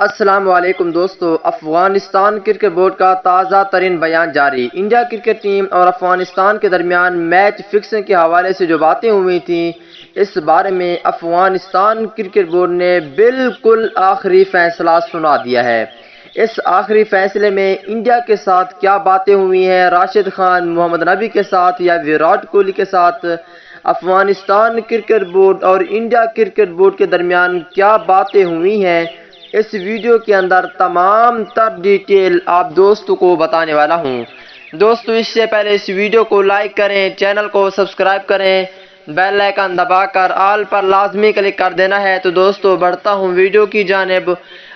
السلام علیکم دوستو، افغانستان کرکٹ بورڈ کا تازہ ترین بیان جاری۔ انڈیا کرکٹ ٹیم اور افغانستان کے درمیان میچ فکسنگ کے حوالے سے جو باتیں ہوئی تھیں، اس بارے میں افغانستان کرکٹ بورڈ نے بالکل آخری فیصلہ سنا دیا ہے۔ اس آخری فیصلے میں انڈیا کے ساتھ کیا باتیں ہوئی ہیں، راشد خان، محمد نبی کے ساتھ یا ویرات کوہلی کے ساتھ، افغانستان کرکٹ بورڈ اور انڈیا کرکٹ بورڈ کے درمیان کیا باتیں ہوئی ہیں، اس ویڈیو کے اندر تمام تر ڈیٹیل آپ دوستوں کو بتانے والا ہوں۔ دوستو، اس سے پہلے اس ویڈیو کو لائک کریں، چینل کو سبسکرائب کریں، بیل آئیکن دبا کر آل پر لازمی کلک کر دینا ہے۔ تو دوستو، بڑھتا ہوں ویڈیو کی جانب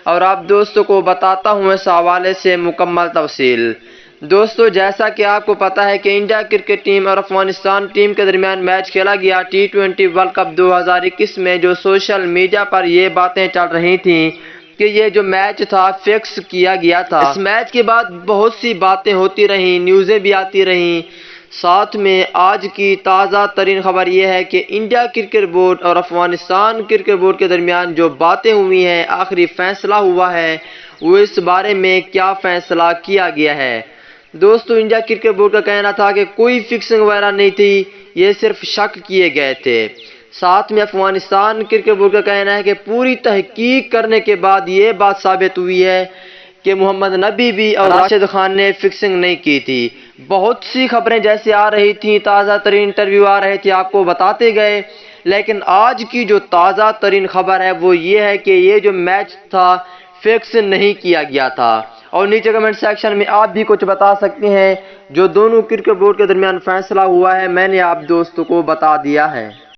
اور آپ دوستوں کو بتاتا ہوں اس حوالے سے مکمل تفصیل۔ دوستو، جیسا کہ آپ کو پتہ ہے کہ انڈیا کرکٹ ٹیم اور افغانستان ٹیم کے درمیان میچ کھیلا گیا T20 ورلڈ کپ 2021 میں، جو سوشل میڈیا پر یہ باتیں چل رہی تھیں کہ یہ جو میچ تھا فکس کیا گیا تھا۔ اس میچ کے بعد بہت سی باتیں ہوتی رہیں، نیوزیں بھی آتی رہیں۔ ساتھ میں آج کی تازہ ترین خبر یہ ہے کہ انڈیا کرکٹ بورڈ اور افغانستان کرکٹ بورڈ کے درمیان جو باتیں ہوئی ہیں، آخری فیصلہ ہوا ہے، وہ اس بارے میں کیا فیصلہ کیا گیا ہے۔ دوستو، انڈیا کرکٹ بورڈ کا کہنا تھا کہ کوئی فکسنگ وغیرہ نہیں تھی، یہ صرف شک کیے گئے تھے۔ ساتھ میں افغانستان کرکٹ بورڈ کا کہنا ہے کہ پوری تحقیق کرنے کے بعد یہ بات ثابت ہوئی ہے کہ محمد نبی بھی اور راشد خان نے فکسنگ نہیں کی تھی۔ بہت سی خبریں جیسے آ رہی تھیں، تازہ ترین انٹرویو آ رہے تھے، آپ کو بتاتے گئے، لیکن آج کی جو تازہ ترین خبر ہے وہ یہ ہے کہ یہ جو میچ تھا فکس نہیں کیا گیا تھا۔ اور نیچے کمنٹ سیکشن میں آپ بھی کچھ بتا سکتے ہیں جو دونوں کرکٹ بورڈ کے درمیان فیصلہ ہوا ہے، میں نے آپ دوستوں کو بتا دیا ہے۔